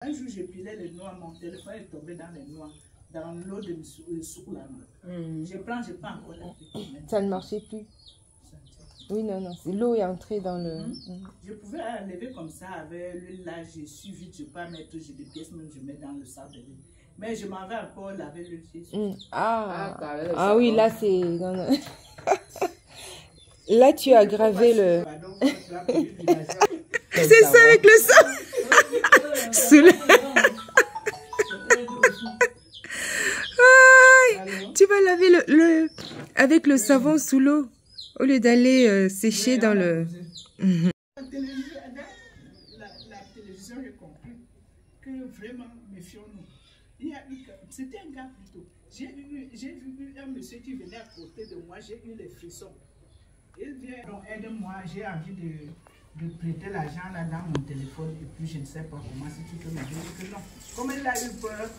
Un jour, j'ai pilé les noix, mon téléphone est tombé dans les noix, dans l'eau de Soukoulama. Je prends encore la petite. Ça ne marchait plus. Oui, non, non. L'eau est entrée dans le... Je pouvais enlever comme ça avec l'huile là, je suis vite, je peux pas mettre, j'ai des pièces, même je mets dans le sac de l'huile. Mais je m'en vais encore laver l'huile. Ah oui, là c'est... Là tu as gravé le... C'est ça avec le sang. Sous le... Tu vas laver le avec le savon sous l'eau au lieu d'aller sécher dans le... La télévision, j'ai compris que vraiment, méfions-nous. C'était un gars plutôt. J'ai vu un monsieur qui venait à côté de moi, j'ai eu les frissons. Il vient, donc aide-moi, j'ai envie de prêter l'argent là dans mon téléphone et puis je ne sais pas comment, si tu peux m'aider. Il dit que non. Comme il a eu peur,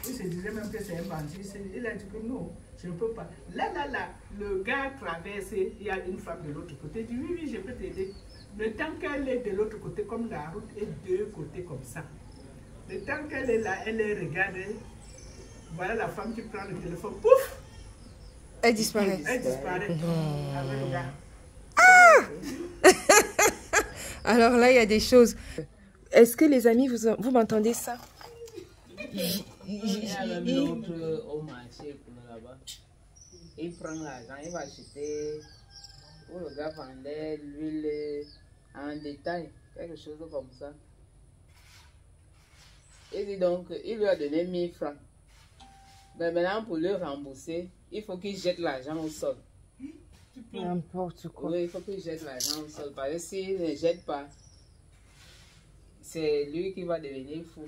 il se disait même que c'est un bandit, il a dit que non, je ne peux pas. Là, le gars traverse, il y a une femme de l'autre côté, il dit oui, oui, je peux t'aider. Le temps qu'elle est de l'autre côté, comme la route est de deux côtés comme ça, le temps qu'elle est là, elle est regardée, voilà la femme qui prend le téléphone, pouf! Elle disparaît. Elle disparaît avec le gars. Alors là, il y a des choses. Est-ce que les amis, vous m'entendez ça? Il y a même l'autre au marché là-bas. Il prend l'argent, il va acheter. Où le gars vendait l'huile en détail, quelque chose comme ça. Il dit donc, il lui a donné 1000 francs. Mais maintenant, pour le rembourser, il faut qu'il jette l'argent au sol. N'importe quoi. Oui, il faut qu'il jette l'argent au sol. Parce que s'il ne jette pas, c'est lui qui va devenir fou.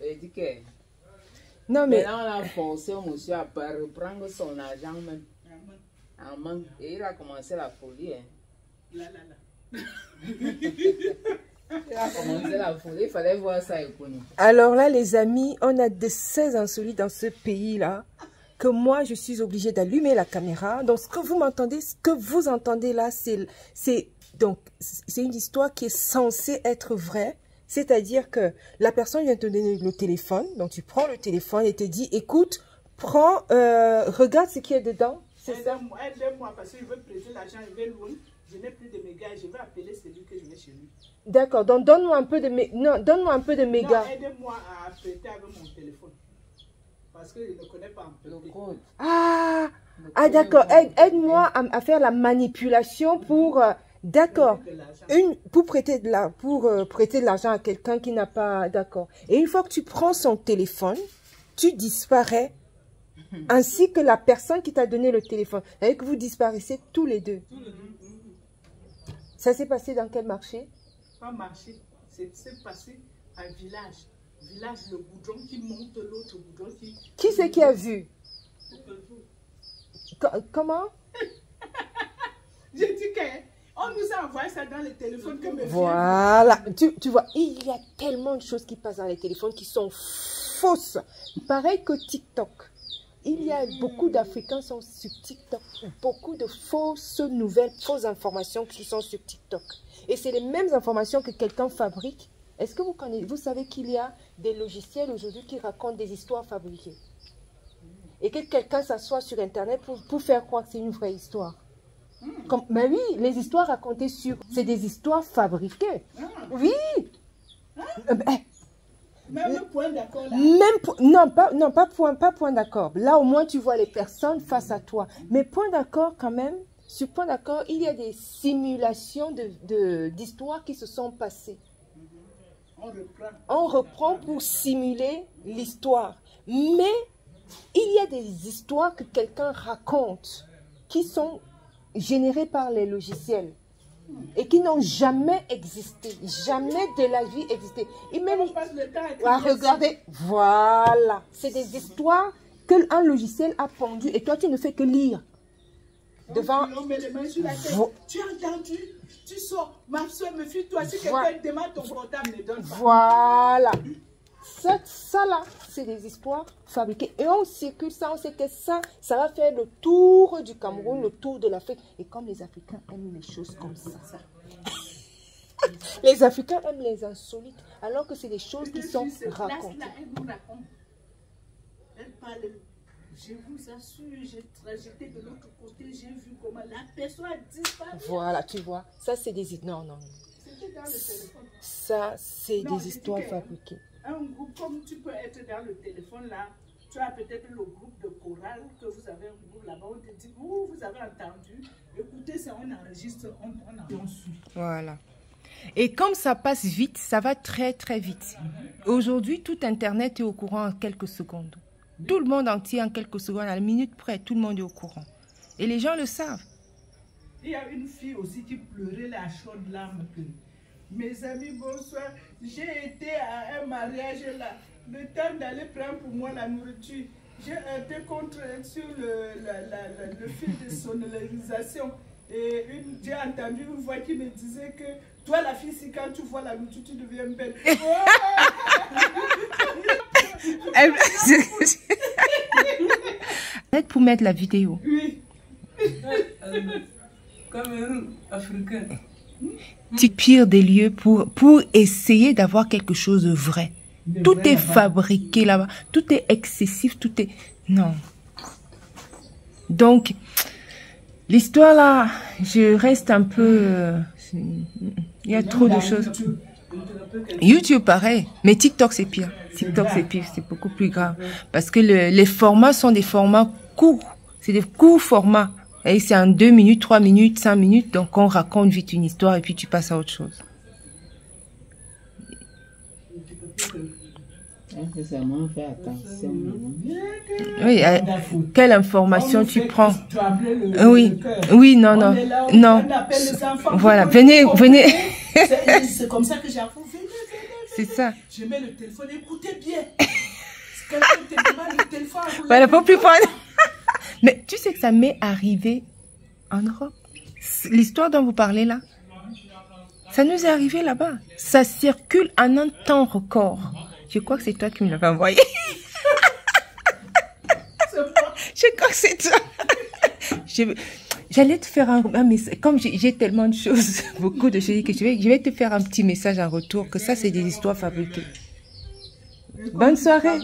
Il dit que... Non, mais... Maintenant, on a forcé au monsieur à reprendre son argent même. En main. Et il a commencé la folie. Hein. Il a commencé la folie, il fallait voir ça économique. Alors là, les amis, on a de ces insolites dans ce pays-là que moi, je suis obligée d'allumer la caméra. Donc, ce que vous m'entendez, ce que vous entendez là, c'est une histoire qui est censée être vraie. C'est-à-dire que la personne vient te donner le téléphone. Donc, tu prends le téléphone et te dit, écoute, prends, regarde ce qu'il y a dedans. C'est ça. Aide-moi parce qu'il veut prêter l'argent, il veut loin. Je n'ai plus de mégas, je vais appeler celui que je mets chez lui. D'accord, donc donne-moi un peu de donne-moi un peu de mégas. Aide-moi à prêter avec mon téléphone. Parce qu'il ne connaît pas un peu. Le code. Ah d'accord, aide-moi à faire la manipulation pour d'accord. Pour prêter de l'argent à quelqu'un qui n'a pas d'accord. Et une fois que tu prends son téléphone, tu disparais. Ainsi que la personne qui t'a donné le téléphone. Et que vous disparaissez tous les deux. Ça s'est passé dans quel marché? Pas marché. C'est passé à village. Village, le goudron qui monte, l'autre goudron qui... Qui c'est qui a vu? Comment? J'ai dit qu'on nous a envoyé ça dans les téléphones. Que voilà. Tu vois, il y a tellement de choses qui passent dans les téléphones qui sont fausses. Pareil que TikTok. Il y a beaucoup d'Africains qui sont sur TikTok. Beaucoup de fausses nouvelles, fausses informations qui sont sur TikTok. Et c'est les mêmes informations que quelqu'un fabrique. Est-ce que vous savez qu'il y a des logiciels aujourd'hui qui racontent des histoires fabriquées? Et que quelqu'un s'assoit sur Internet pour faire croire que c'est une vraie histoire. Mais oui, les histoires racontées c'est des histoires fabriquées. Oui. Même point d'accord là. Non, pas point d'accord. Là, au moins, tu vois les personnes face à toi. Mais point d'accord, quand même, sur point d'accord, il y a des simulations d'histoires qui se sont passées. On reprend pour simuler l'histoire. Mais il y a des histoires que quelqu'un raconte qui sont générées par les logiciels. Et qui n'ont jamais existé, jamais de la vie existé. Et même, regardez, voilà, c'est des histoires qu'un logiciel a pondues et toi tu ne fais que lire. Devant. On met les mains sur la tête. Tu as entendu? Tu sors, ma soeur, me fie-toi, si quelqu'un demande ton portable, ne donne pas. Voilà. Ça là, c'est des histoires fabriquées. Et on circule ça, on sait que ça va faire le tour du Cameroun, le tour de l'Afrique. Et comme les Africains aiment les choses comme ça. Les Africains aiment les insolites, alors que c'est des choses qui sont racontées. Là, elle nous raconte. Elle parle. Je vous assure, j'étais de l'autre côté, j'ai vu comment la personne a disparu. Voilà, tu vois. Ça, c'est des... Non, non. C'était dans le téléphone. Ça, c'est des histoires fabriquées. Un groupe, comme tu peux être dans le téléphone là, tu as peut-être le groupe de chorale, que vous avez un groupe là-bas, on te dit, vous avez entendu, écoutez, ça on enregistre, on suit. Voilà. Et comme ça passe vite, ça va très très vite. Aujourd'hui, tout Internet est au courant en quelques secondes. Tout le monde entier en quelques secondes, à la minute près, tout le monde est au courant. Et les gens le savent. Il y a une fille aussi qui pleurait la chaude larme que, mes amis, bonsoir, j'ai été à un mariage là, le temps d'aller prendre pour moi la nourriture. J'ai été contre sur le fil de sonorisation et j'ai entendu une voix qui me disait que toi la fille, si quand tu vois la nourriture, tu deviens belle. Pour mettre la vidéo. Oui. Cameroun africain. Tu pires des lieux pour essayer d'avoir quelque chose de vrai. Tout est fabriqué là-bas. Tout est excessif. Tout est... Non. Donc, l'histoire là, je reste un peu... il y a trop de choses. YouTube, pareil. Mais TikTok, c'est pire. TikTok, c'est pire. C'est beaucoup plus grave. Parce que les formats sont des formats courts. C'est des courts formats. Et c'est en 2 minutes, 3 minutes, 5 minutes. Donc, on raconte vite une histoire et puis tu passes à autre chose. Nécessairement, fais attention. Oui, quelle information tu prends? Oui, oui, non, non, non. Voilà, venez, venez. C'est comme ça que j'avoue, venez. C'est ça. Je mets le téléphone, écoutez bien. Quelqu'un te demande le téléphone. Voilà, faut plus prendre. Mais tu sais que ça m'est arrivé en Europe. L'histoire dont vous parlez là, ça nous est arrivé là-bas. Ça circule en un temps record. Je crois que c'est toi qui me l'avais envoyé. Je crois que c'est toi. J'allais te faire un message. Comme j'ai tellement de choses, beaucoup de choses que je vais te faire un petit message en retour. Que ça, c'est des histoires fabriquées. Bonne soirée.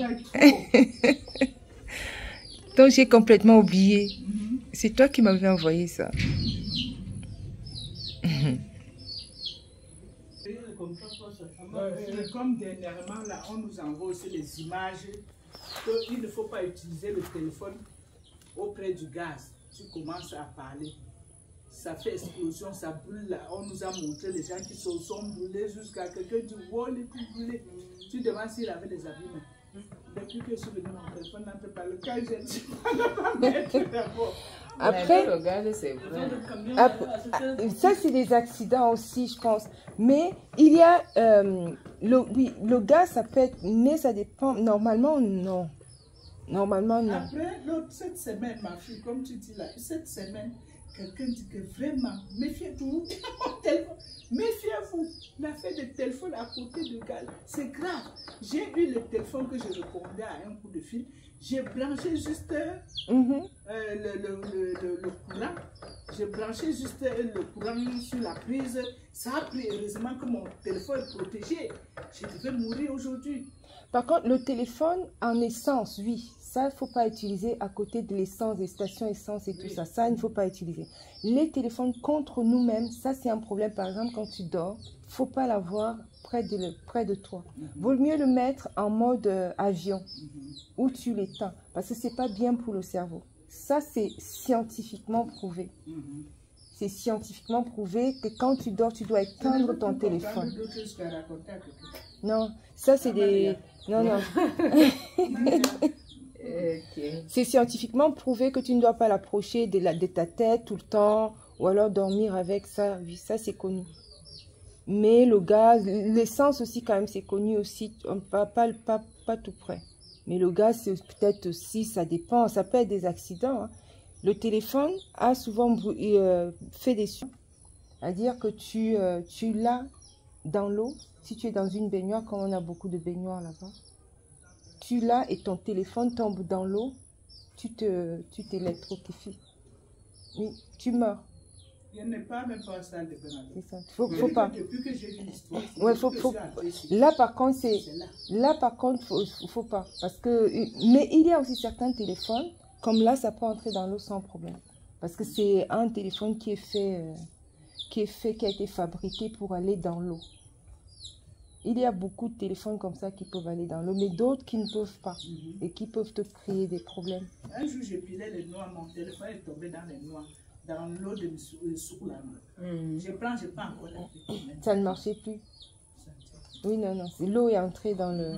Donc, j'ai complètement oublié. C'est toi qui m'avais envoyé ça. Comme dernièrement, là, on nous envoie aussi les images qu'il ne faut pas utiliser le téléphone auprès du gaz. Tu commences à parler. Ça fait explosion, ça brûle. Là. On nous a montré les gens qui se sont brûlés jusqu'à quelqu'un dit wow, les plus brûlés. Tu demandes s'il avait des abîmes. Depuis que je suis venu, mon téléphone n'en peut pas. Le cas, j'ai dit, on ne va pas mettre d'abord. Après, ça c'est des accidents aussi, je pense. Mais il y a, le gaz, ça peut être, mais ça dépend. Normalement, non. Normalement, non. Après, cette semaine, ma fille, comme tu dis là, cette semaine, quelqu'un dit que vraiment, méfiez-vous, méfiez-vous, l'affaire de téléphone à côté du gaz, c'est grave. J'ai eu le téléphone que je recommandais à un coup de fil, j'ai branché juste le courant, j'ai branché juste le courant sur la prise, ça a pris heureusement que mon téléphone est protégé, je devais mourir aujourd'hui. Par contre, le téléphone en essence, oui, ça, il ne faut pas utiliser à côté de l'essence, des stations essence et tout ça. Ça, il ne faut pas utiliser. Les téléphones contre nous-mêmes, ça, c'est un problème. Par exemple, quand tu dors, il ne faut pas l'avoir près de toi. Vaut mieux le mettre en mode avion, où tu l'éteins, parce que ce n'est pas bien pour le cerveau. Ça, c'est scientifiquement prouvé. C'est scientifiquement prouvé que quand tu dors, tu dois éteindre ton téléphone. Non, ça, c'est des... Non, non. C'est scientifiquement prouvé que tu ne dois pas l'approcher de ta tête tout le temps, ou alors dormir avec ça. Oui, ça, c'est connu. Mais le gaz, l'essence aussi, quand même, c'est connu aussi. Pas tout près. Mais le gaz, c'est peut-être aussi, ça dépend. Ça peut être des accidents. Hein. Le téléphone a souvent fait des sons. C'est-à-dire que tu l'as dans l'eau. Si tu es dans une baignoire, comme on a beaucoup de baignoires là-bas, tu l'as et ton téléphone tombe dans l'eau, tu t'électrocues. Oui, tu meurs. Il n'est pas même pas salle de bain. C'est ça. Faut pas. Depuis que j'ai vu l'histoire, Ouais, là par contre, faut pas. Parce que, mais il y a aussi certains téléphones, comme là, ça peut entrer dans l'eau sans problème. Parce que c'est un téléphone qui a été fabriqué pour aller dans l'eau. Il y a beaucoup de téléphones comme ça qui peuvent aller dans l'eau, mais d'autres qui ne peuvent pas et qui peuvent te créer des problèmes. Un jour, j'ai pilé les noix, mon téléphone est tombé dans les noix, dans l'eau de Soukoulama. Je prends encore la. Ça ne marchait plus. Oui, non, l'eau est entrée dans le...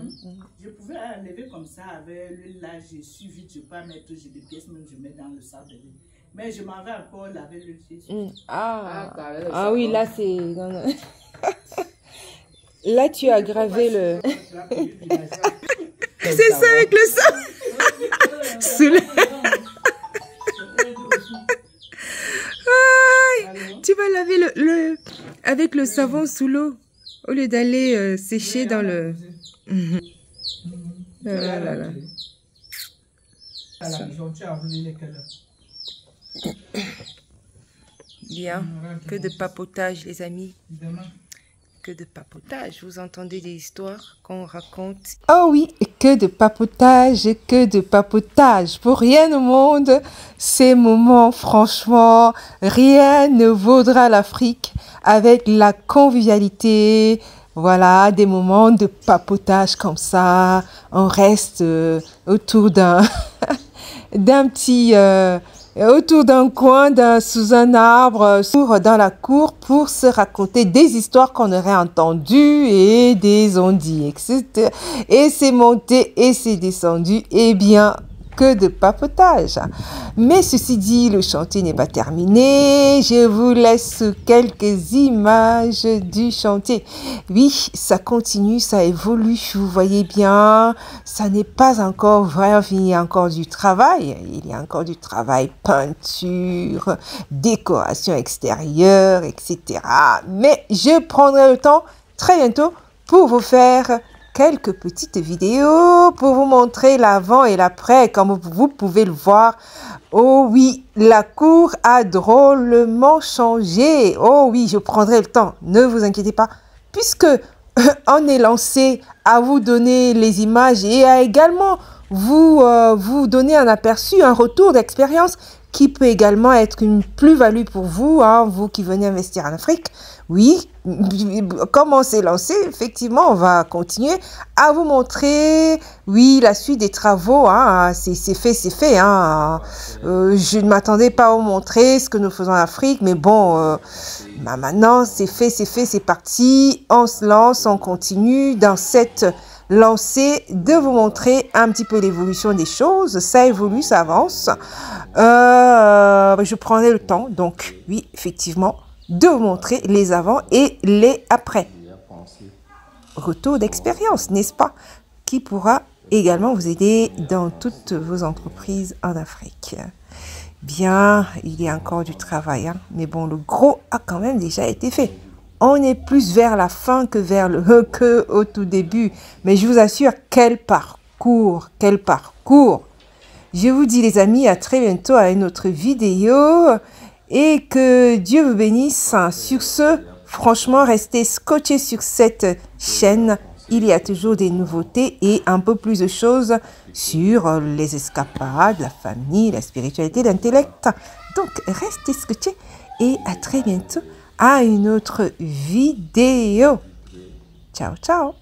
Je pouvais lever comme ça avec l'huile là, je suis vite, je peux pas mettre, j'ai des pièces, même je mets dans le sac de l'huile. Mais je m'en vais encore laver l'huile. Ah oui, là c'est... Non, non. Là, tu as aggravé le... C'est ça avec le sang. Tu vas laver avec le savon sous l'eau au lieu d'aller sécher dans le... Bien, que de papotage les amis. Que de papotage, vous entendez des histoires qu'on raconte. Oh oui, que de papotage, que de papotage. Pour rien au monde, ces moments, franchement, rien ne vaudra l'Afrique avec la convivialité. Voilà, des moments de papotage comme ça. On reste autour d'un petit... autour d'un coin, sous un arbre, dans la cour, pour se raconter des histoires qu'on aurait entendues et des on-dit, etc. Et c'est monté et c'est descendu, et bien que de papotage. Mais ceci dit, le chantier n'est pas terminé. Je vous laisse quelques images du chantier. Oui, ça continue, ça évolue, vous voyez bien. Ça n'est pas encore vraiment fini, il y a encore du travail. Il y a encore du travail, peinture, décoration extérieure, etc. Mais je prendrai le temps très bientôt pour vous faire quelques petites vidéos pour vous montrer l'avant et l'après, comme vous pouvez le voir. Oh oui, la cour a drôlement changé. Oh oui, je prendrai le temps, ne vous inquiétez pas, puisque on est lancé à vous donner les images et à également vous donner un aperçu, un retour d'expérience qui peut également être une plus-value pour vous, hein, vous qui venez investir en Afrique. Oui, comme on s'est lancé, effectivement, on va continuer à vous montrer, oui, la suite des travaux, hein, c'est fait. Hein, je ne m'attendais pas à vous montrer ce que nous faisons en Afrique, mais bon, maintenant, c'est fait, c'est parti. On se lance, on continue dans cette lancée de vous montrer un petit peu l'évolution des choses. Ça évolue, ça avance. Je prendrai le temps, donc, oui, effectivement, de vous montrer les avant et les après. Retour d'expérience, n'est-ce pas? Qui pourra également vous aider dans toutes vos entreprises en Afrique. Bien, il y a encore du travail, hein, mais bon, le gros a quand même déjà été fait. On est plus vers la fin que au tout début. Mais je vous assure, quel parcours, quel parcours. Je vous dis les amis, à très bientôt à une autre vidéo. Et que Dieu vous bénisse. Sur ce, franchement, restez scotchés sur cette chaîne. Il y a toujours des nouveautés et un peu plus de choses sur les escapades, la famille, la spiritualité, l'intellect. Donc, restez scotchés et à très bientôt à une autre vidéo. Ciao, ciao.